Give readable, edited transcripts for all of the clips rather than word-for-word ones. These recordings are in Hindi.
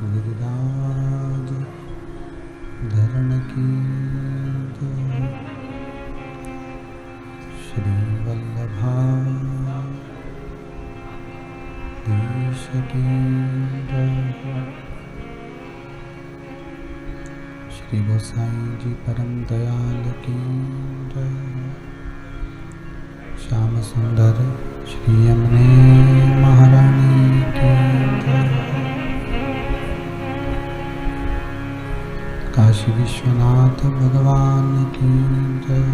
गिरिराज धरण की जय, श्री वल्लभाधीश की जय, श्री गोसाई जी परम दयाल की जय, श्याम सुंदर श्री यमुने महारानी की जय, काशी विश्वनाथ भगवान की जय,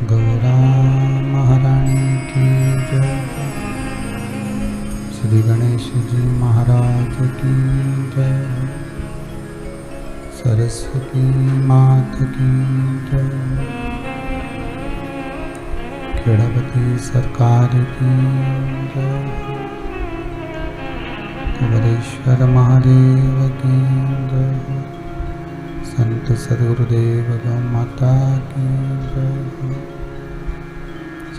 गौरा महारानी की जय, श्री गणेश जी महाराज की जय, सरस्वती मात की जय, खेड़ापति सरकार की जय, कुबरेश्वर महादेव की जय, संत सद्गुरुदेव गौ माता की जय,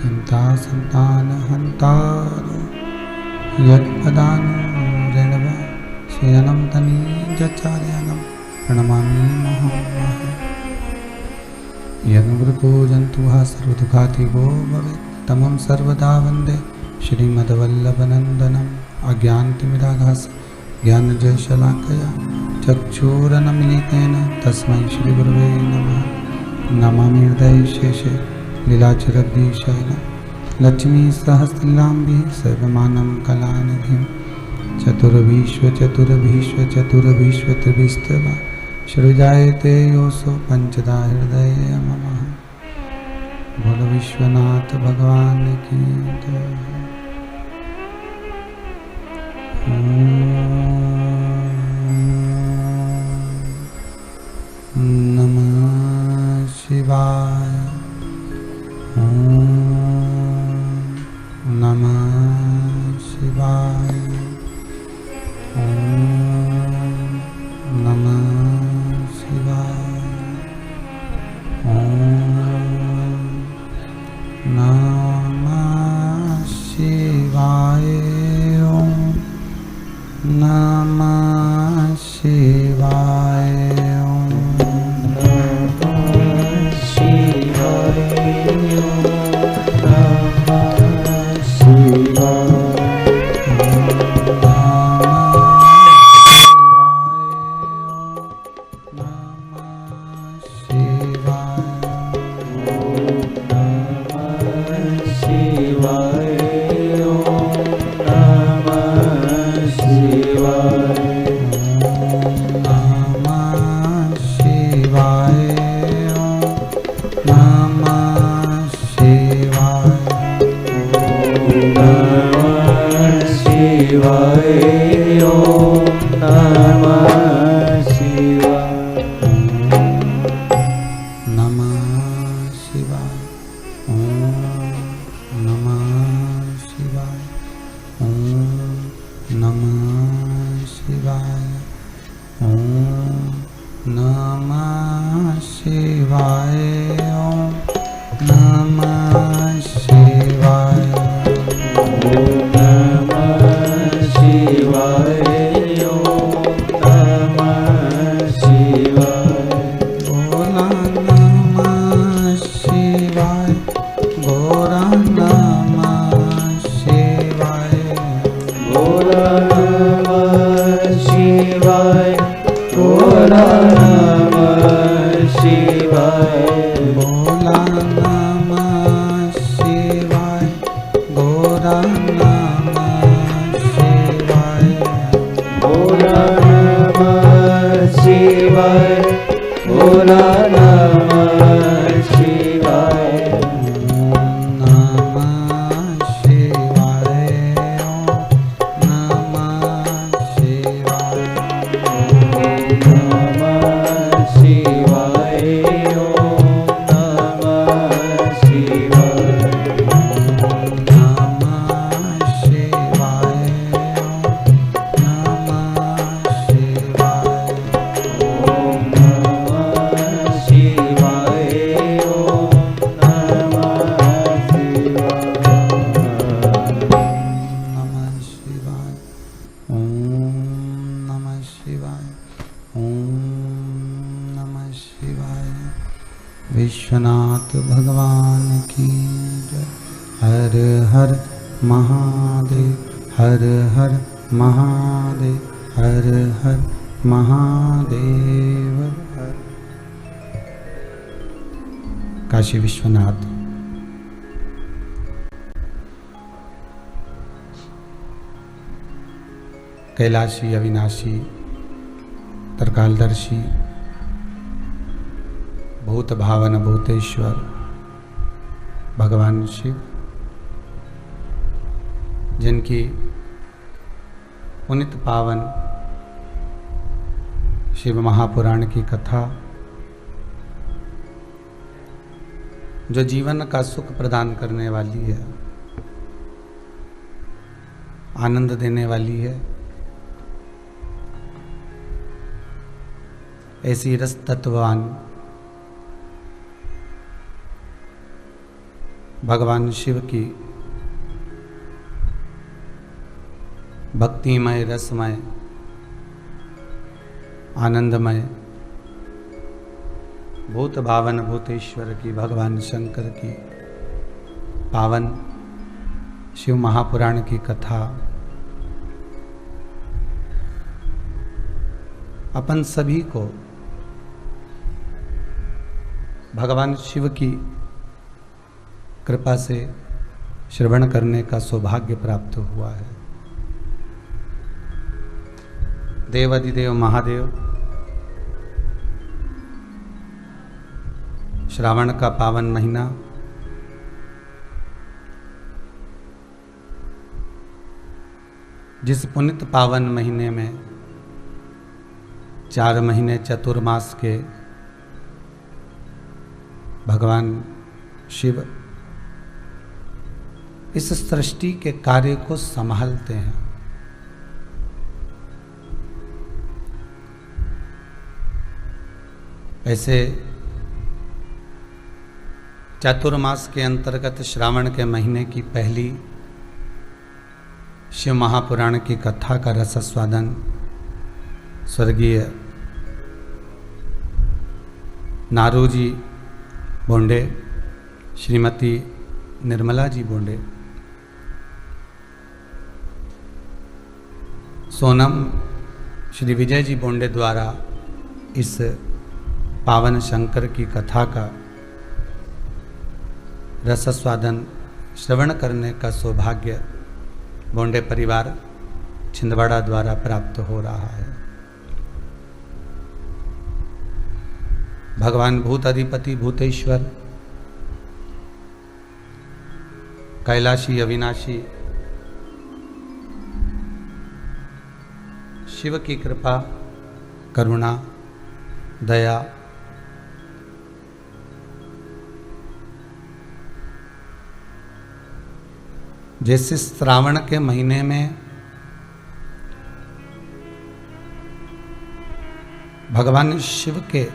चिंता संतान हंतारो यत्पदानुरेणव शयनं तनीजचार्यानं प्रणमामि मुहुर्मुहुः। यन्मृगोजन्तुः सर्वदुःखातिगो भवेत् तमं सर्वदा वन्दे श्रीमद्वल्लभनन्दनम्। अज्ञानतिमिराभास ज्ञानजशलाकया चक्षुरुन्मीलितेन तस्मै श्रीगुरवे नमः। नमामि हृदयशेषे लीलाचरद्विषयेन लक्ष्मीसहस्रलाम्भी सर्वमानं कलानिधिं। चतुर्विश्वचतुर्भिश्वचतुर्भिश्वत्रिभिस्तवा सृजायते योऽसो पंचदा हृदये मम। बोलो विश्वनाथ भगवान की जय। नमः शिवाय। नमः शिवाय। नमः शिवाय। नमः शिवाय। नमः शिवाय। शिवाय। हर हर महादेव, हर हर महादेव, हर हर महादेव। काशी विश्वनाथ कैलाशी अविनाशी त्रिकालदर्शी भूत भावन भूतेश्वर भगवान शिव, जिनकी पुनित पावन शिव महापुराण की कथा जो जीवन का सुख प्रदान करने वाली है, आनंद देने वाली है, ऐसी रस तत्ववान भगवान शिव की भक्तिमय रसमय आनंदमय भूत भावन भूतेश्वर की भगवान शंकर की पावन शिव महापुराण की कथा अपन सभी को भगवान शिव की कृपा से श्रवण करने का सौभाग्य प्राप्त हुआ है। देवाधिदेव महादेव श्रावण का पावन महीना जिस पुनित पावन महीने में 4 महीने चतुर्मास के भगवान शिव इस सृष्टि के कार्य को संभालते हैं। ऐसे चातुर्मास के अंतर्गत श्रावण के महीने की पहली शिव महापुराण की कथा का रसास्वादन स्वर्गीय नारूजी बोंडे, श्रीमती निर्मला जी बोंडे, सोनम श्री विजय जी बोंडे द्वारा इस पावन शंकर की कथा का रसास्वादन श्रवण करने का सौभाग्य बोंडे परिवार छिंदवाड़ा द्वारा प्राप्त हो रहा है। भगवान भूत अधिपति भूतेश्वर कैलाशी अविनाशी शिव की कृपा करुणा दया जैसे श्रावण के महीने में भगवान शिव के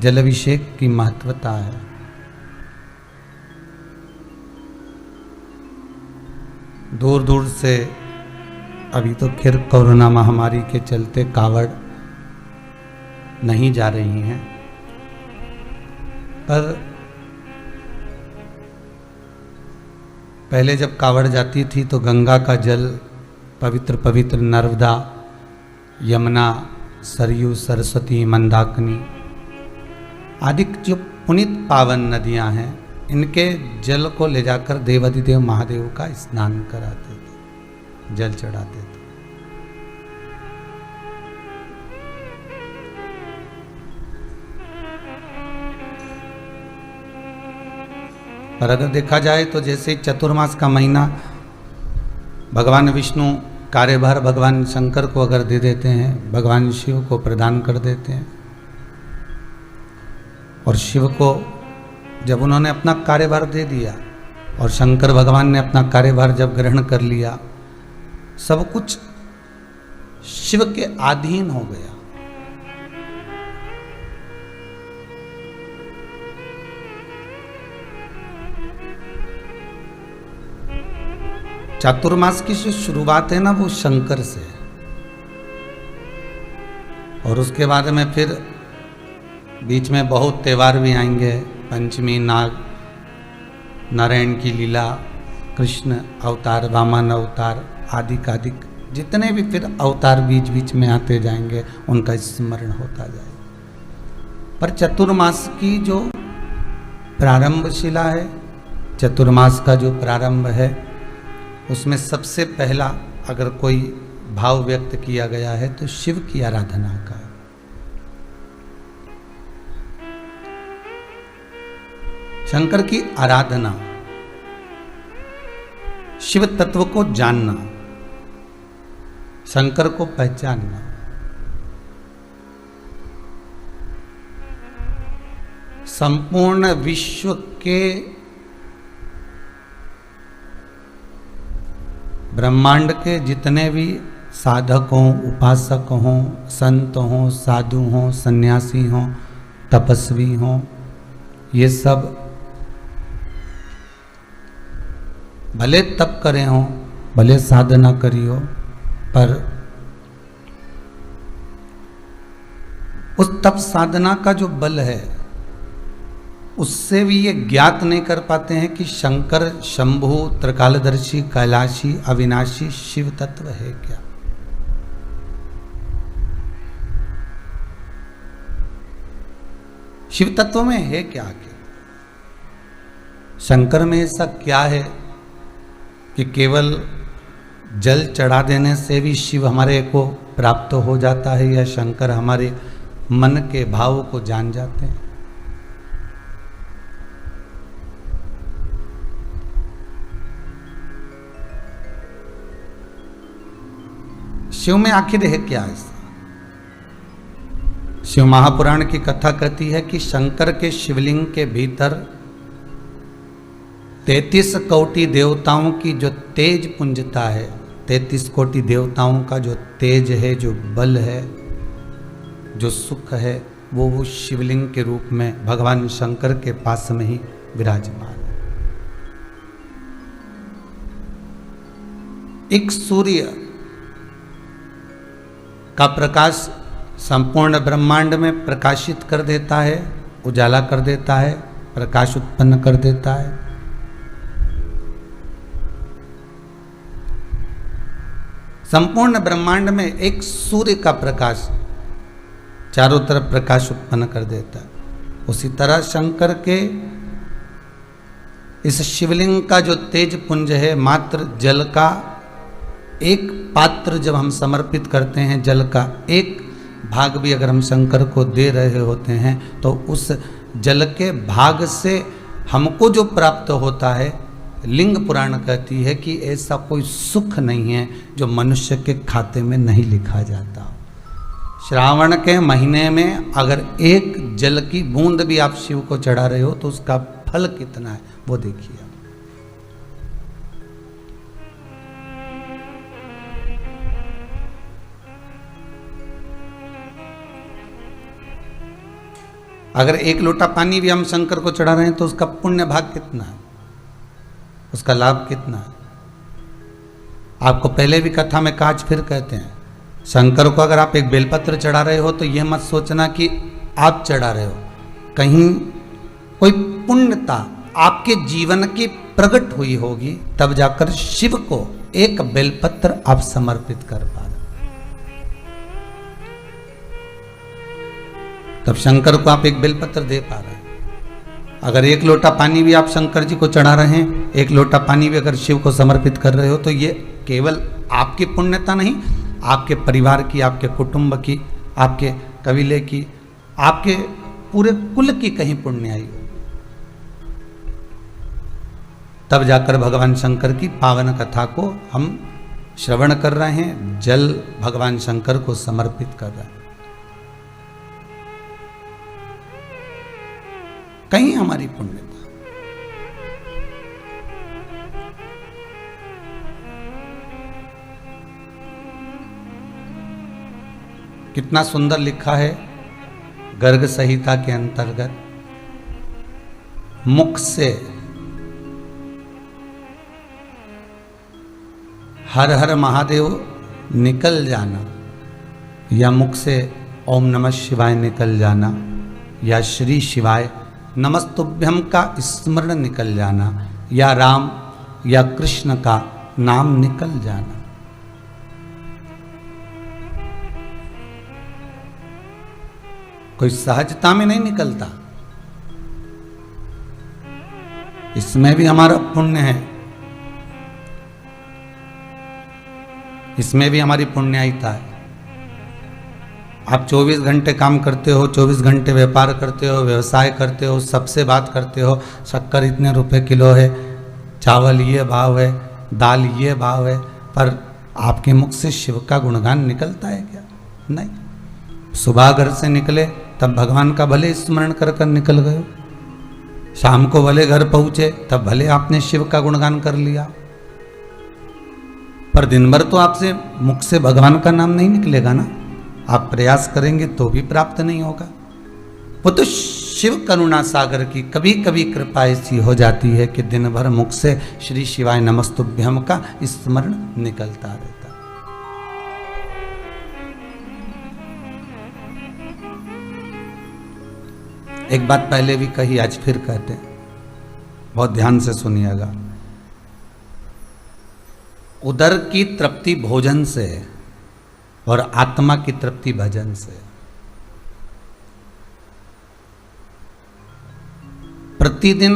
जलाभिषेक की महत्वता है। दूर दूर से अभी तो खैर कोरोना महामारी के चलते कावड़ नहीं जा रही हैं, पर पहले जब कावड़ जाती थी तो गंगा का जल पवित्र पवित्र नर्मदा, यमुना, सरयू, सरस्वती, मंदाकिनी आदि जो पुनित पावन नदियां हैं, इनके जल को ले जाकर देवाधिदेव महादेव का स्नान कराते थे, जल चढ़ाते थे। पर अगर देखा जाए तो जैसे चतुर्मास का महीना भगवान विष्णु कार्यभार भगवान शंकर को अगर दे देते हैं, भगवान शिव को प्रदान कर देते हैं, और शिव को जब उन्होंने अपना कार्यभार दे दिया और शंकर भगवान ने अपना कार्यभार जब ग्रहण कर लिया, सब कुछ शिव के अधीन हो गया। चातुर्मास की जो शुरुआत है ना, वो शंकर से है, और उसके बाद में फिर बीच में बहुत त्यौहार भी आएंगे, पंचमी, नाग, नारायण की लीला, कृष्ण अवतार, वामन अवतार, आदिक जितने भी फिर अवतार बीच बीच में आते जाएंगे, उनका स्मरण होता जाएगा। पर चतुर्मास की जो प्रारंभ शिला है, चतुर्मास का जो प्रारंभ है, उसमें सबसे पहला अगर कोई भाव व्यक्त किया गया है तो शिव की आराधना का। शंकर की आराधना, शिव तत्व को जानना, शंकर को पहचानना, संपूर्ण विश्व के ब्रह्मांड के जितने भी साधक हों, उपासक हों, संत हों, साधु हों, सन्यासी हों, तपस्वी हों, ये सब भले तप करे हों, भले साधना करी हो, पर उस तप साधना का जो बल है, उससे भी ये ज्ञात नहीं कर पाते हैं कि शंकर शंभु त्रिकालदर्शी कैलाशी अविनाशी शिव तत्व है क्या। शिव तत्व में है क्या आखिर? शंकर में ऐसा क्या है कि केवल जल चढ़ा देने से भी शिव हमारे को प्राप्त हो जाता है, या शंकर हमारे मन के भाव को जान जाते हैं? शिव में आखिर है क्या ऐसा? शिव महापुराण की कथा कहती है कि शंकर के शिवलिंग के भीतर 33 कोटि देवताओं की जो तेज पुंजता है, 33 कोटि देवताओं का जो तेज है, जो बल है, जो सुख है, वो शिवलिंग के रूप में भगवान शंकर के पास में ही विराजमान है। एक सूर्य का प्रकाश संपूर्ण ब्रह्मांड में प्रकाशित कर देता है, उजाला कर देता है, प्रकाश उत्पन्न कर देता है। संपूर्ण ब्रह्मांड में एक सूर्य का प्रकाश चारों तरफ प्रकाश उत्पन्न कर देता है। उसी तरह शंकर के इस शिवलिंग का जो तेज पुंज है, मात्र जल का एक पात्र जब हम समर्पित करते हैं, जल का एक भाग भी अगर हम शंकर को दे रहे होते हैं, तो उस जल के भाग से हमको जो प्राप्त होता है, लिंग पुराण कहती है कि ऐसा कोई सुख नहीं है जो मनुष्य के खाते में नहीं लिखा जाता। श्रावण के महीने में अगर एक जल की बूंद भी आप शिव को चढ़ा रहे हो तो उसका फल कितना है वो देखिए। अगर एक लोटा पानी भी हम शंकर को चढ़ा रहे हैं तो उसका पुण्य भाग कितना है, उसका लाभ कितना है। आपको पहले भी कथा में काज फिर कहते हैं, शंकर को अगर आप एक बेलपत्र चढ़ा रहे हो तो यह मत सोचना कि आप चढ़ा रहे हो, कहीं कोई पुण्यता आपके जीवन की प्रकट हुई होगी, तब जाकर शिव को एक बेलपत्र आप समर्पित कर पा रहे। तब शंकर को आप एक बेलपत्र दे पा रहे हैं। अगर एक लोटा पानी भी आप शंकर जी को चढ़ा रहे हैं, एक लोटा पानी भी अगर शिव को समर्पित कर रहे हो, तो ये केवल आपकी पुण्यता नहीं, आपके परिवार की, आपके कुटुंब की, आपके कबीले की, आपके पूरे कुल की कहीं पुण्य आई हो। तब जाकर भगवान शंकर की पावन कथा को हम श्रवण कर रहे हैं, जल भगवान शंकर को समर्पित कर रहे हैं। कहीं हमारी पुण्यता। कितना सुंदर लिखा है गर्ग संहिता के अंतर्गत, मुख से हर हर महादेव निकल जाना, या मुख से ओम नमः शिवाय निकल जाना, या श्री शिवाय नमस्तुभ्यम का स्मरण निकल जाना, या राम या कृष्ण का नाम निकल जाना। कोई सहजता में नहीं निकलता, इसमें भी हमारा पुण्य है, इसमें भी हमारी पुण्यायिता है। आप 24 घंटे काम करते हो, 24 घंटे व्यापार करते हो, व्यवसाय करते हो, सबसे बात करते हो, शक्कर इतने रुपए किलो है, चावल ये भाव है, दाल ये भाव है, पर आपके मुख से शिव का गुणगान निकलता है क्या? नहीं। सुबह घर से निकले तब भगवान का भले स्मरण कर कर निकल गए, शाम को भले घर पहुंचे तब भले आपने शिव का गुणगान कर लिया, पर दिन भर तो आपसे मुख से भगवान का नाम नहीं निकलेगा ना। आप प्रयास करेंगे तो भी प्राप्त नहीं होगा। वो तो शिव करुणा सागर की कभी कभी कृपा ऐसी हो जाती है कि दिन भर मुख से श्री शिवाय नमस्तुभ्यम का स्मरण निकलता रहता। एक बात पहले भी कही, आज फिर कहते हैं, बहुत ध्यान से सुनिएगा। उदर की तृप्ति भोजन से और आत्मा की तृप्ति भजन से। प्रतिदिन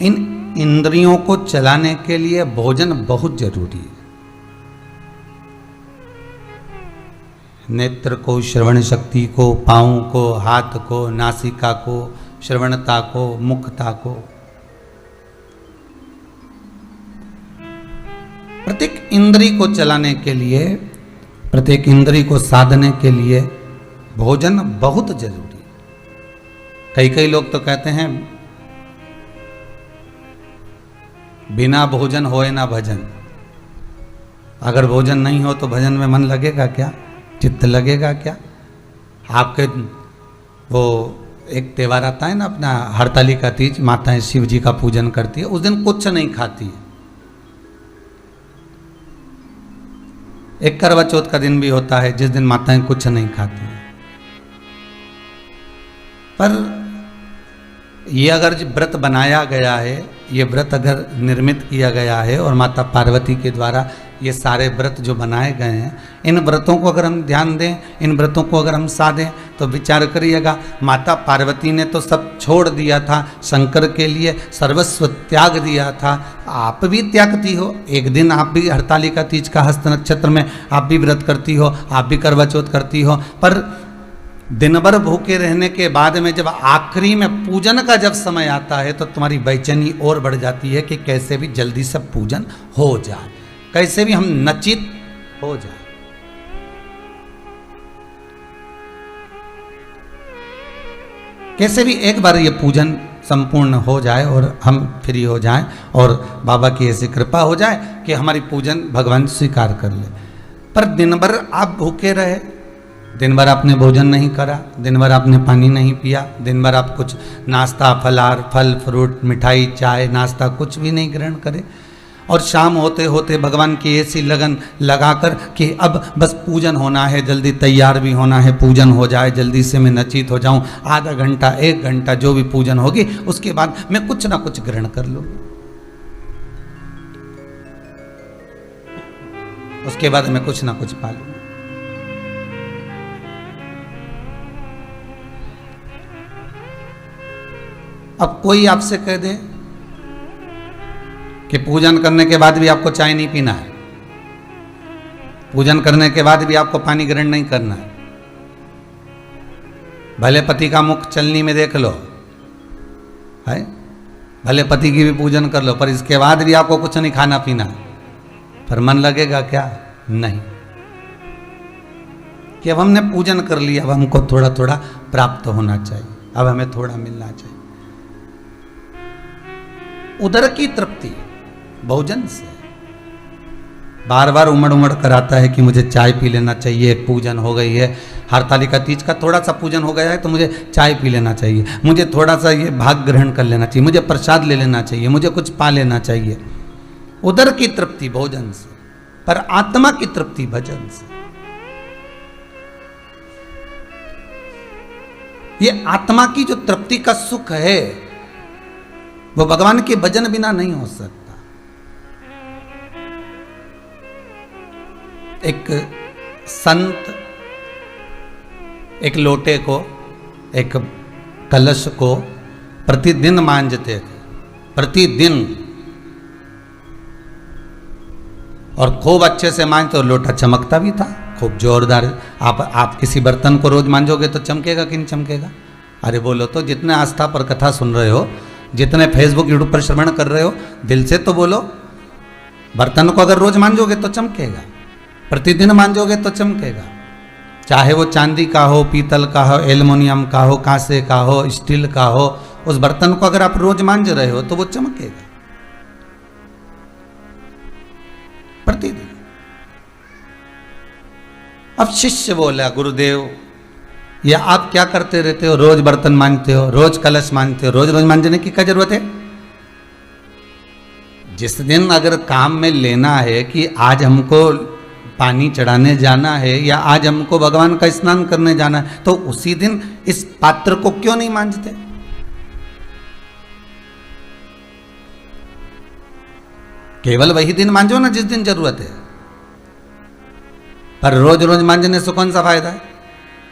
इन इंद्रियों को चलाने के लिए भोजन बहुत जरूरी है। नेत्र को, श्रवण शक्ति को, पाँव को, हाथ को, नासिका को, श्रवणता को, मुखता को, प्रत्येक इंद्री को चलाने के लिए, प्रत्येक इंद्री को साधने के लिए भोजन बहुत जरूरी है। कई कई लोग तो कहते हैं बिना भोजन होए ना भजन। अगर भोजन नहीं हो तो भजन में मन लगेगा क्या? चित्त लगेगा क्या? आपके वो एक त्योहार आता है ना अपना, हरतालिका तीज, माताएं शिव जी का पूजन करती है, उस दिन कुछ नहीं खाती है। एक करवा चौथ का दिन भी होता है जिस दिन माताएं कुछ नहीं खाती हैं। पर ये अगर व्रत बनाया गया है, ये व्रत अगर निर्मित किया गया है और माता पार्वती के द्वारा ये सारे व्रत जो बनाए गए हैं, इन व्रतों को अगर हम ध्यान दें, इन व्रतों को अगर हम साधें, तो विचार करिएगा, माता पार्वती ने तो सब छोड़ दिया था, शंकर के लिए सर्वस्व त्याग दिया था। आप भी त्यागती हो, एक दिन आप भी हरतालिका तीज का हस्त नक्षत्र में आप भी व्रत करती हो, आप भी करवा चौथ करती हो, पर दिन भर भूखे रहने के बाद में जब आखिरी में पूजन का जब समय आता है तो तुम्हारी बेचैनी और बढ़ जाती है कि कैसे भी जल्दी से पूजन हो जाए, कैसे भी हम नचित हो जाए। कैसे भी एक बार ये पूजन संपूर्ण हो जाए और हम फ्री हो जाएं और बाबा की ऐसी कृपा हो जाए कि हमारी पूजन भगवान स्वीकार कर ले। पर दिन भर आप भूखे रहे, दिन भर आपने भोजन नहीं करा, दिन भर आपने पानी नहीं पिया, दिन भर आप कुछ नाश्ता, फलाहार, फल फ्रूट, मिठाई, चाय, नाश्ता कुछ भी नहीं ग्रहण करे, और शाम होते होते भगवान की ऐसी लगन लगाकर कि अब बस पूजन होना है, जल्दी तैयार भी होना है, पूजन हो जाए, जल्दी से मैं नचित हो जाऊं, आधा घंटा 1 घंटा जो भी पूजन होगी उसके बाद मैं कुछ ना कुछ ग्रहण कर लूँ, उसके बाद मैं कुछ ना कुछ पा लूँ। अब कोई आपसे कह दे कि पूजन करने के बाद भी आपको चाय नहीं पीना है, पूजन करने के बाद भी आपको पानी ग्रहण नहीं करना है, भले पति का मुख चलनी में देख लो है, भले पति की भी पूजन कर लो, पर इसके बाद भी आपको कुछ नहीं खाना पीना है, पर मन लगेगा क्या? नहीं, कि अब हमने पूजन कर लिया, अब हमको थोड़ा थोड़ा प्राप्त होना चाहिए, अब हमें थोड़ा मिलना चाहिए। उदर की तृप्ति भोजन से। बार बार उमड़ उमड़ कर आता है कि मुझे चाय पी लेना चाहिए, पूजन हो गई है, हरतालिका तीज का थोड़ा सा पूजन हो गया है तो मुझे चाय पी लेना चाहिए, मुझे थोड़ा सा ये भाग ग्रहण कर लेना चाहिए, मुझे प्रसाद ले लेना चाहिए, मुझे कुछ पा लेना चाहिए। उदर की तृप्ति भोजन से, पर आत्मा की तृप्ति भजन से। ये आत्मा की जो तृप्ति का सुख है वो भगवान के भजन बिना नहीं हो सकता। एक संत एक लोटे को, एक कलश को प्रतिदिन मांजते थे, प्रतिदिन, और खूब अच्छे से मांजते, और लोटा चमकता भी था खूब जोरदार। आप किसी बर्तन को रोज मांजोगे तो चमकेगा कि नहीं चमकेगा? अरे बोलो तो, जितने आस्था पर कथा सुन रहे हो, जितने फेसबुक यूट्यूब पर श्रवण कर रहे हो, दिल से तो बोलो। बर्तन को अगर रोज मांजोगे तो चमकेगा, प्रतिदिन मांजोगे तो चमकेगा। चाहे वो चांदी का हो, पीतल का हो, एल्युमिनियम का हो, कांसे का हो, स्टील का हो, उस बर्तन को अगर आप रोज मांज रहे हो तो वो चमकेगा प्रतिदिन। अब शिष्य बोला, गुरुदेव ये आप क्या करते रहते हो? रोज बर्तन मांजते हो, रोज कलश मांजते हो, रोज रोज मांजने की क्या जरूरत है? जिस दिन अगर काम में लेना है कि आज हमको पानी चढ़ाने जाना है या आज हमको भगवान का स्नान करने जाना है, तो उसी दिन इस पात्र को क्यों नहीं मांजते? केवल वही दिन मांजो ना जिस दिन जरूरत है, पर रोज रोज मांजने से कौन सा फायदा है?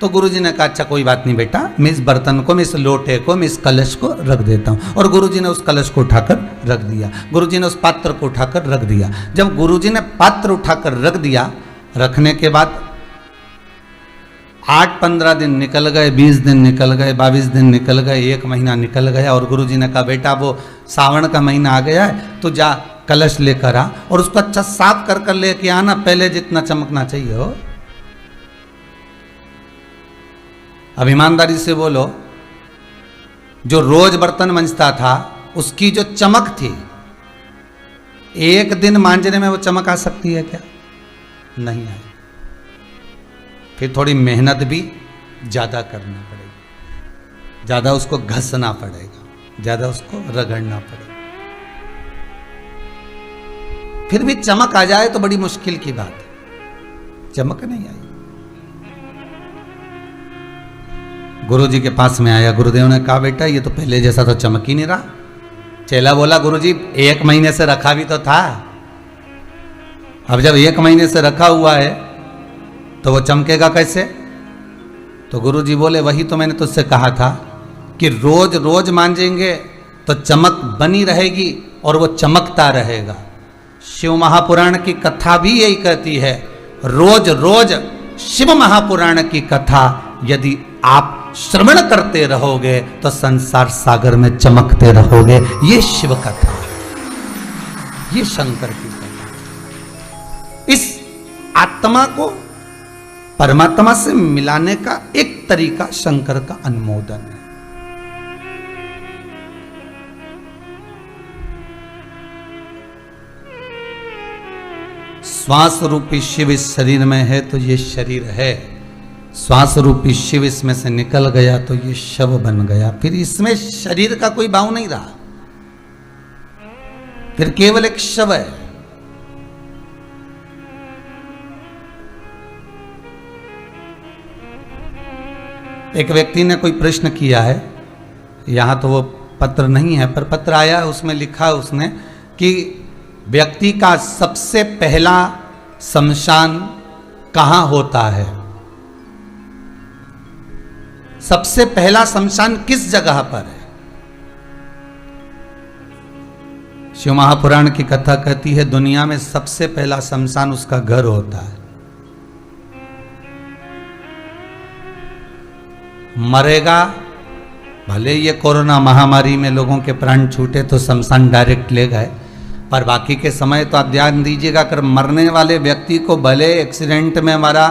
तो गुरुजी ने कहा, अच्छा कोई बात नहीं बेटा, मैं इस बर्तन को, मैं इस लोटे को, मैं इस कलश को रख देता हूं। और गुरुजी ने उस कलश को उठाकर रख दिया, गुरुजी ने उस पात्र को उठाकर रख दिया। जब गुरुजी ने पात्र उठाकर रख दिया, रखने के बाद 8-15 दिन निकल गए, 20 दिन निकल गए, 22 दिन निकल गए, 1 महीना निकल गया, और गुरुजी ने कहा, बेटा वो सावन का महीना आ गया है, तो जा कलश लेकर आ और उसको अच्छा साफ कर लेके आना, पहले जितना चमकना चाहिए हो। अब ईमानदारी से बोलो, जो रोज बर्तन मांजता था उसकी जो चमक थी, एक दिन मांजने में वो चमक आ सकती है क्या? नहीं आई। फिर थोड़ी मेहनत भी ज्यादा करनी पड़ेगी, ज्यादा उसको घसना पड़ेगा, ज्यादा उसको रगड़ना पड़ेगा, फिर भी चमक आ जाए तो बड़ी मुश्किल की बात है। चमक नहीं आई। गुरुजी के पास में आया, गुरुदेव ने कहा, बेटा ये तो पहले जैसा तो चमक ही नहीं रहा। चेला बोला, गुरुजी 1 महीने से रखा भी तो था, अब जब 1 महीने से रखा हुआ है तो वो चमकेगा कैसे? तो गुरुजी बोले, वही तो मैंने तुझसे कहा था कि रोज रोज मांजेंगे तो चमक बनी रहेगी और वो चमकता रहेगा। शिव महापुराण की कथा भी यही कहती है, रोज रोज शिव महापुराण की कथा यदि आप श्रवण करते रहोगे तो संसार सागर में चमकते रहोगे। ये शिव कथा, ये शंकर की कथा। इस आत्मा को परमात्मा से मिलाने का एक तरीका शंकर का अनुमोदन है। श्वास रूपी शिव इस शरीर में है तो ये शरीर है, श्वास रूपी शिव इसमें से निकल गया तो ये शव बन गया। फिर इसमें शरीर का कोई भाव नहीं रहा, फिर केवल एक शव है। एक व्यक्ति ने कोई प्रश्न किया है, यहां तो वो पत्र नहीं है पर पत्र आया है, उसमें लिखा है उसने कि व्यक्ति का सबसे पहला शमशान कहां होता है, सबसे पहला शमशान किस जगह पर है? शिव महापुराण की कथा कहती है दुनिया में सबसे पहला शमशान उसका घर होता है। मरेगा, भले ये कोरोना महामारी में लोगों के प्राण छूटे तो शमशान डायरेक्ट ले गए, पर बाकी के समय तो आप ध्यान दीजिएगा, अगर मरने वाले व्यक्ति को भले एक्सीडेंट में मरा,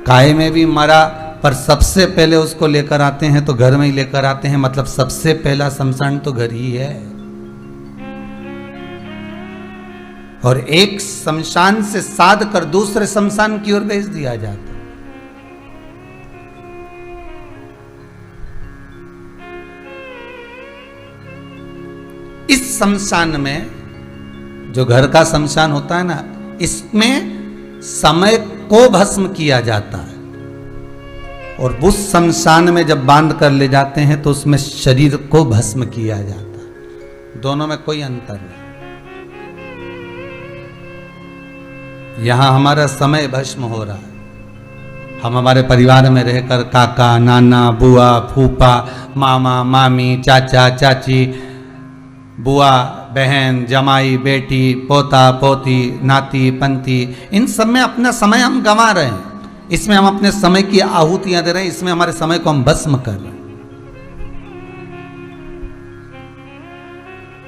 काय में भी मरा, पर सबसे पहले उसको लेकर आते हैं तो घर में ही लेकर आते हैं, मतलब सबसे पहला शमशान तो घर ही है। और एक शमशान से साध कर दूसरे शमशान की ओर भेज दिया जाता है। इस शमशान में, जो घर का शमशान होता है ना, इसमें समय को भस्म किया जाता है, और उस शमशान में जब बांध कर ले जाते हैं तो उसमें शरीर को भस्म किया जाता है। दोनों में कोई अंतर नहीं। यहां हमारा समय भस्म हो रहा है। हम हमारे परिवार में रहकर काका, नाना, बुआ, फूफा, मामा, मामी, चाचा, चाची, बुआ, बहन, जमाई, बेटी, पोता, पोती, नाती, पंती, इन सब में अपना समय हम गंवा रहे हैं। इसमें हम अपने समय की आहुतियां दे रहे हैं, इसमें हमारे समय को हम भस्म कर रहे हैं।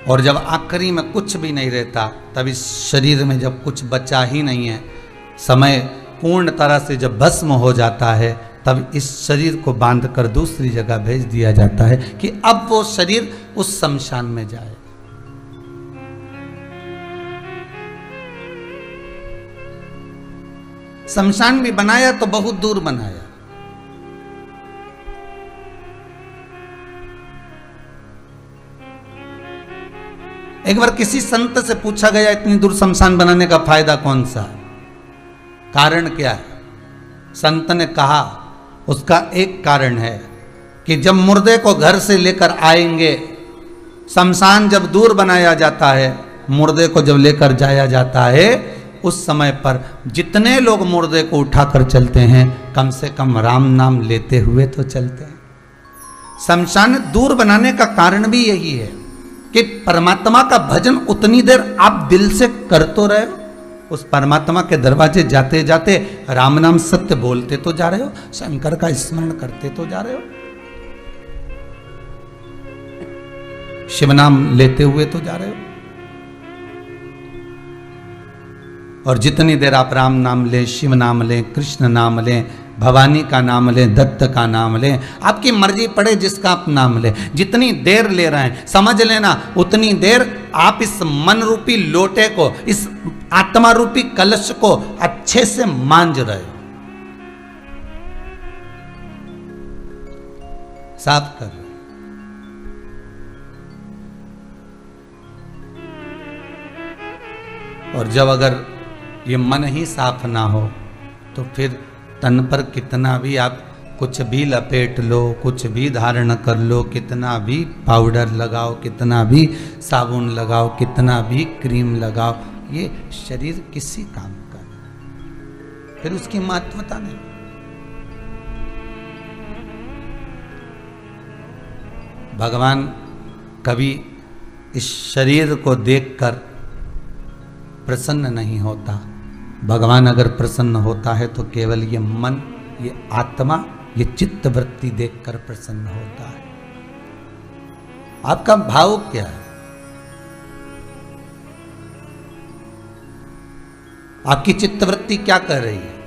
और जब आखिरी में कुछ भी नहीं रहता, तब इस शरीर में जब कुछ बचा ही नहीं है, समय पूर्ण तरह से जब भस्म हो जाता है, तब इस शरीर को बांधकर दूसरी जगह भेज दिया जाता है कि अब वो शरीर उस शमशान में जाए। शमशान भी बनाया तो बहुत दूर बनाया। एक बार किसी संत से पूछा गया, इतनी दूर शमशान बनाने का फायदा कौन सा है, कारण क्या है? संत ने कहा, उसका एक कारण है कि जब मुर्दे को घर से लेकर आएंगे, शमशान जब दूर बनाया जाता है, मुर्दे को जब लेकर जाया जाता है, उस समय पर जितने लोग मुर्दे को उठाकर चलते हैं, कम से कम राम नाम लेते हुए तो चलते हैं। शमशान दूर बनाने का कारण भी यही है कि परमात्मा का भजन उतनी देर आप दिल से कर तो रहे हो, उस परमात्मा के दरवाजे जाते जाते राम नाम सत्य बोलते तो जा रहे हो, शंकर का स्मरण करते तो जा रहे हो, शिव नाम लेते हुए तो जा रहे हो। और जितनी देर आप राम नाम लें, शिव नाम लें, कृष्ण नाम लें, भवानी का नाम लें, दत्त का नाम लें, आपकी मर्जी पड़े जिसका आप नाम लें, जितनी देर ले रहे हैं समझ लेना, उतनी देर आप इस मन रूपी लोटे को, इस आत्मा रूपी कलश को अच्छे से मांझ रहे हो, साफ कर रहे हो। और जब अगर ये मन ही साफ ना हो, तो फिर तन पर कितना भी आप कुछ भी लपेट लो, कुछ भी धारण कर लो, कितना भी पाउडर लगाओ, कितना भी साबुन लगाओ, कितना भी क्रीम लगाओ, ये शरीर किसी काम का नहीं, फिर उसकी महत्वता नहीं। भगवान कभी इस शरीर को देखकर प्रसन्न नहीं होता। भगवान अगर प्रसन्न होता है तो केवल ये मन, ये आत्मा, ये चित्त वृत्ति देखकर प्रसन्न होता है। आपका भाव क्या है? आपकी चित्त वृत्ति क्या कर रही है?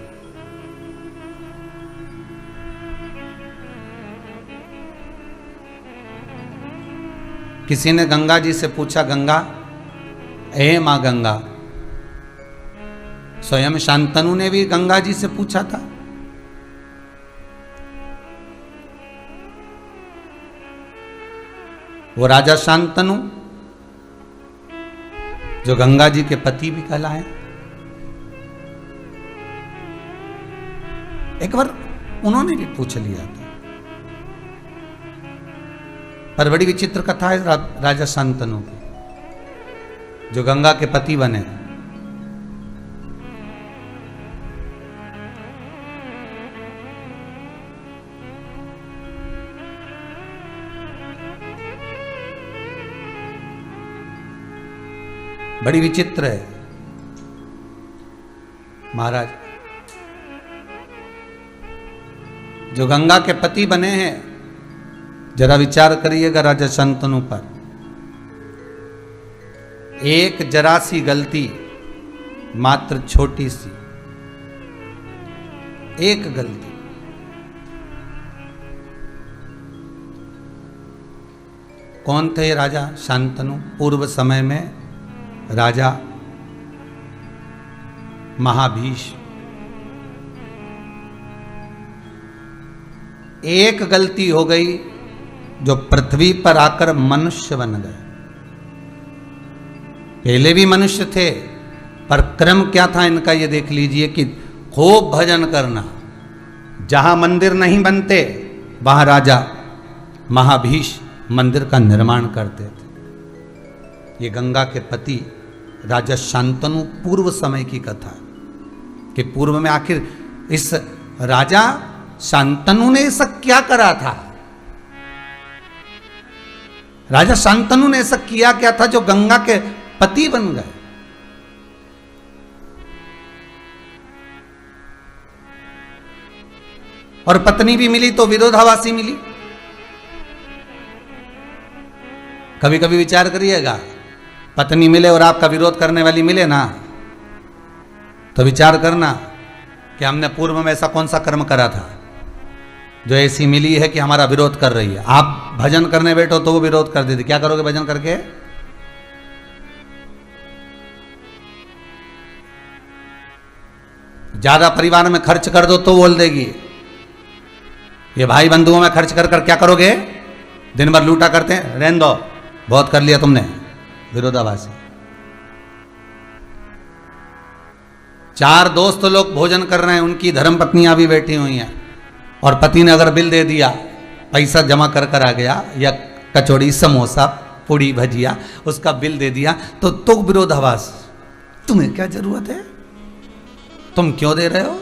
किसी ने गंगा जी से पूछा, गंगा, ए मां गंगा, स्वयं शांतनु ने भी गंगा जी से पूछा था। वो राजा शांतनु जो गंगा जी के पति भी कहलाए, एक बार उन्होंने भी पूछ लिया था। पर बड़ी विचित्र कथा है राजा शांतनु की, जो गंगा के पति बने। बड़ी विचित्र है महाराज, जो गंगा के पति बने हैं, जरा विचार करिएगा राजा शांतनु पर। एक जरा सी गलती, मात्र छोटी सी एक गलती, कौन थे राजा शांतनु? पूर्व समय में राजा महाभीष्म। एक गलती हो गई, जो पृथ्वी पर आकर मनुष्य बन गए। पहले भी मनुष्य थे, पर क्रम क्या था इनका ये देख लीजिए कि खूब भजन करना। जहां मंदिर नहीं बनते, वहां राजा महाभीष्म मंदिर का निर्माण करते थे। ये गंगा के पति राजा शांतनु पूर्व समय की कथा कि पूर्व में आखिर इस राजा शांतनु ने ऐसा क्या करा था। राजा शांतनु ने ऐसा किया क्या था जो गंगा के पति बन गए। और पत्नी भी मिली तो विरोधाभासी मिली। कभी कभी विचार करिएगा, पत्नी मिले और आपका विरोध करने वाली मिले ना, तो विचार करना कि हमने पूर्व में ऐसा कौन सा कर्म करा था जो ऐसी मिली है कि हमारा विरोध कर रही है। आप भजन करने बैठो तो वो विरोध कर देती, क्या करोगे भजन करके? ज्यादा परिवार में खर्च कर दो तो बोल देगी। ये भाई बंधुओं में खर्च कर कर क्या करोगे? दिन भर लूटा करते हैं, रहने दो, बहुत कर लिया तुमने, विरोधाभासी। 4 दोस्त लोग भोजन कर रहे हैं, उनकी धर्म पत्नियां भी बैठी हुई हैं, और पति ने अगर बिल दे दिया, पैसा जमा कर कर आ गया, या कचौड़ी समोसा पूड़ी भजिया उसका बिल दे दिया, तो विरोधाभास। तुम्हें क्या जरूरत है, तुम क्यों दे रहे हो,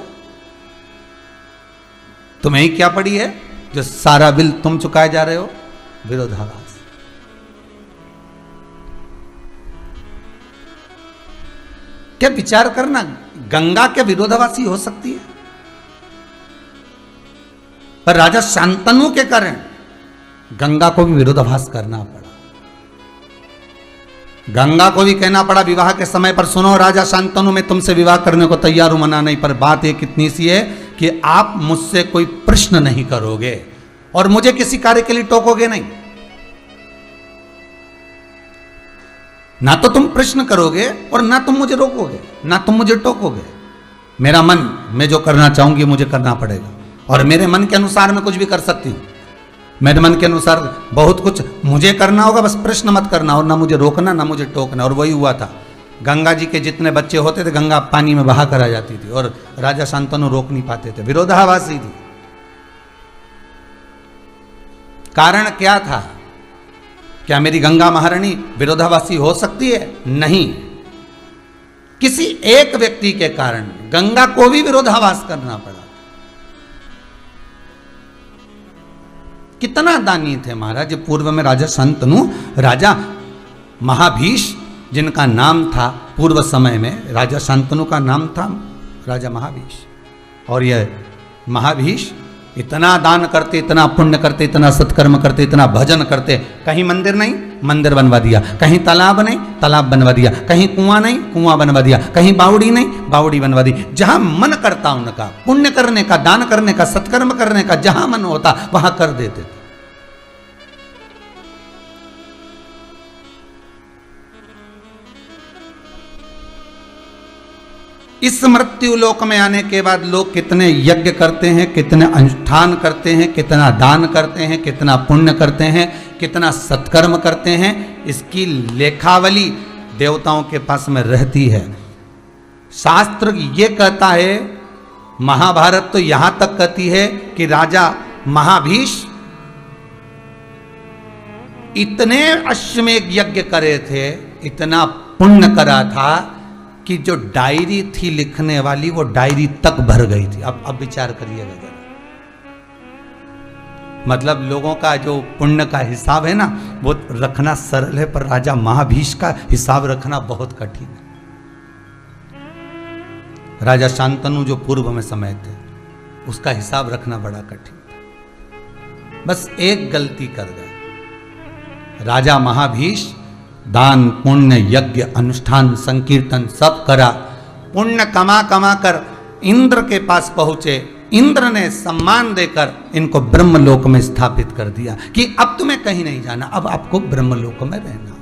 तुम्हें ही क्या पड़ी है जो सारा बिल तुम चुकाए जा रहे हो? विरोधाभास। क्या विचार करना, गंगा के विरोधाभासी हो सकती है? पर राजा शांतनु के कारण गंगा को भी विरोधाभास करना पड़ा। गंगा को भी कहना पड़ा विवाह के समय पर, सुनो राजा शांतनु, मैं तुमसे विवाह करने को तैयार हूं, मना नहीं, पर बात एक इतनी सी है कि आप मुझसे कोई प्रश्न नहीं करोगे और मुझे किसी कार्य के लिए टोकोगे नहीं। ना तो तुम प्रश्न करोगे और ना तुम मुझे रोकोगे, ना तुम मुझे टोकोगे। मेरा मन, मैं जो करना चाहूंगी मुझे करना पड़ेगा, और मेरे मन के अनुसार मैं कुछ भी कर सकती हूं। मेरे मन के अनुसार बहुत कुछ मुझे करना होगा, बस प्रश्न मत करना, और ना मुझे रोकना ना मुझे टोकना। और वही हुआ था, गंगा जी के जितने बच्चे होते थे गंगा पानी में बहा कर आ जाती थी, और राजा शांतनु रोक नहीं पाते थे, विरोधाभासी थी। कारण क्या था? क्या मेरी गंगा महारानी विरोधाभासी हो सकती है? नहीं। किसी एक व्यक्ति के कारण गंगा को भी विरोधाभास करना पड़ा। कितना दानी थे महाराज पूर्व में राजा शांतनु। राजा महाभीष जिनका नाम था पूर्व समय में, राजा शांतनु का नाम था राजा महाभीष। और यह महाभीष इतना दान करते, इतना पुण्य करते, इतना सत्कर्म करते, इतना भजन करते। कहीं मंदिर नहीं, मंदिर बनवा दिया, कहीं तालाब नहीं, तालाब बनवा दिया, कहीं कुआं नहीं, कुआं बनवा दिया, कहीं बावड़ी नहीं, बावड़ी बनवा दी। जहां मन करता उनका पुण्य करने का, दान करने का, सत्कर्म करने का, जहां मन होता वहां कर देते थे। इस मृत्यु लोक में आने के बाद लोग कितने यज्ञ करते हैं, कितने अनुष्ठान करते हैं, कितना दान करते हैं, कितना पुण्य करते हैं, कितना सत्कर्म करते हैं, इसकी लेखावली देवताओं के पास में रहती है। शास्त्र ये कहता है, महाभारत तो यहां तक कहती है कि राजा महाभीष इतने अश्वमेध यज्ञ करे थे, इतना पुण्य करा था कि जो डायरी थी लिखने वाली वो डायरी तक भर गई थी। अब विचार करिएगा जरा, मतलब लोगों का जो पुण्य का हिसाब है ना वो रखना सरल है, पर राजा महाभीष का हिसाब रखना बहुत कठिन है। राजा शांतनु जो पूर्व में समय थे उसका हिसाब रखना बड़ा कठिन था। बस एक गलती कर गए राजा महाभीष, दान पुण्य यज्ञ अनुष्ठान संकीर्तन सब करा, पुण्य कमा कमा कर इंद्र के पास पहुंचे। इंद्र ने सम्मान देकर इनको ब्रह्मलोक में स्थापित कर दिया कि अब तुम्हें कहीं नहीं जाना, अब आपको ब्रह्मलोक में रहना,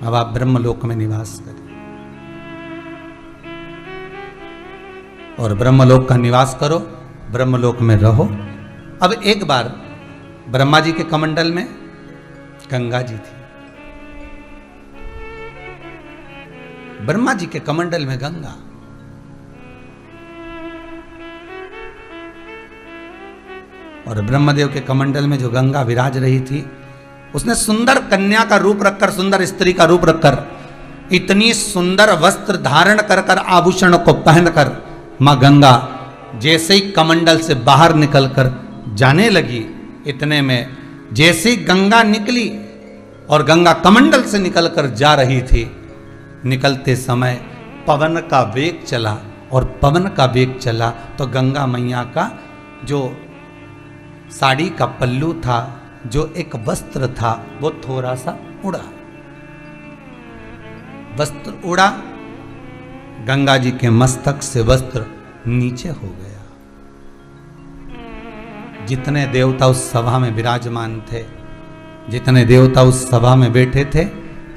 अब आप ब्रह्मलोक में निवास करें। और ब्रह्मलोक का निवास करो, ब्रह्मलोक में रहो। अब एक बार ब्रह्मा जी के कमंडल में गंगा जी थी, ब्रह्मा जी के कमंडल में गंगा। और ब्रह्मदेव के कमंडल में जो गंगा विराज रही थी उसने सुंदर कन्या का रूप रखकर, सुंदर स्त्री का रूप रखकर, इतनी सुंदर वस्त्र धारण कर कर, आभूषण को पहनकर मां गंगा जैसे ही कमंडल से बाहर निकलकर जाने लगी, इतने में जैसे ही गंगा निकली और गंगा कमंडल से निकलकर जा रही थी, निकलते समय पवन का वेग चला, और पवन का वेग चला तो गंगा मैया का जो साड़ी का पल्लू था, जो एक वस्त्र था, वो थोड़ा सा उड़ा। वस्त्र उड़ा, गंगा जी के मस्तक से वस्त्र नीचे हो गया। जितने देवता उस सभा में विराजमान थे, जितने देवता उस सभा में बैठे थे,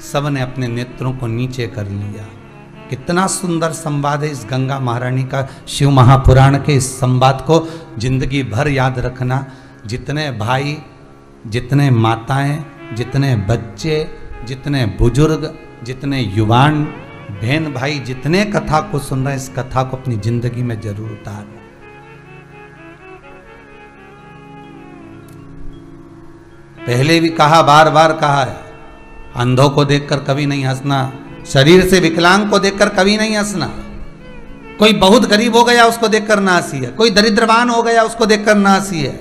सब ने अपने नेत्रों को नीचे कर लिया। कितना सुंदर संवाद है इस गंगा महारानी का। शिव महापुराण के इस संवाद को जिंदगी भर याद रखना। जितने भाई, जितने माताएं, जितने बच्चे, जितने बुजुर्ग, जितने युवान, बहन भाई, जितने कथा को सुन रहे हैं, इस कथा को अपनी जिंदगी में जरूर उतारना। पहले भी कहा, बार बार कहा है, अंधों को देखकर कभी नहीं हंसना, शरीर से विकलांग को देखकर कभी नहीं हंसना। कोई बहुत गरीब हो गया उसको देखकर ना हंसी है, कोई दरिद्रवान हो गया उसको देखकर ना हंसी है,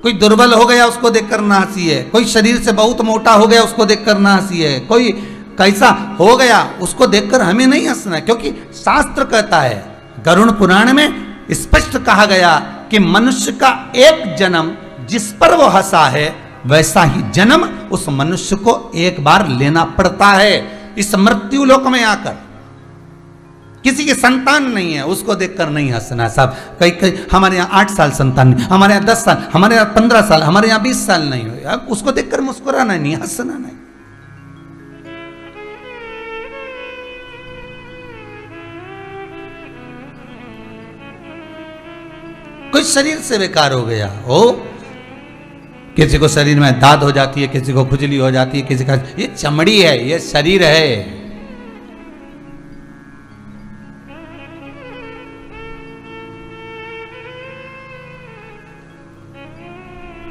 कोई दुर्बल हो गया उसको देखकर ना हंसी है, कोई शरीर से बहुत मोटा हो गया उसको देखकर ना हंसी है, कोई कैसा हो गया उसको देखकर हमें नहीं हंसना है। क्योंकि शास्त्र कहता है, गरुड़ पुराण में स्पष्ट कहा गया कि मनुष्य का एक जन्म जिस पर वो हंसा है, वैसा ही जन्म उस मनुष्य को एक बार लेना पड़ता है। इस मृत्यु लोक में आकर किसी की संतान नहीं है, उसको देखकर नहीं हंसना साहब। कई हमारे यहाँ 8 साल संतान नहीं, हमारे यहाँ 10 साल, हमारे यहाँ 15 साल, हमारे यहाँ 20 साल नहीं हुए, अब उसको देखकर मुस्कुराना नहीं, हंसना नहीं। कोई शरीर से बेकार हो गया हो, किसी को शरीर में दाद हो जाती है, किसी को खुजली हो जाती है, किसी का, ये चमड़ी है, ये शरीर है।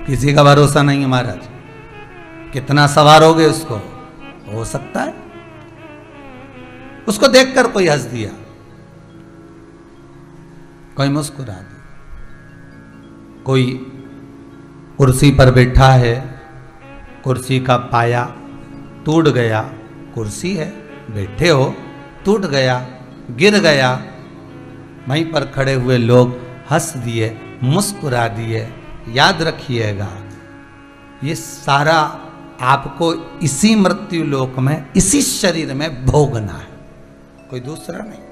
किसी का भरोसा नहीं है महाराज, कितना सवार हो गए उसको, हो सकता है उसको देखकर कोई हंस दिया, कोई मुस्कुरा दिया, कोई कुर्सी पर बैठा है, कुर्सी का पाया टूट गया, कुर्सी है, बैठे हो, टूट गया, गिर गया, वहीं पर खड़े हुए लोग हंस दिए, मुस्कुरा दिए। याद रखिएगा, ये सारा आपको इसी मृत्यु लोक में, इसी शरीर में भोगना है, कोई दूसरा नहीं।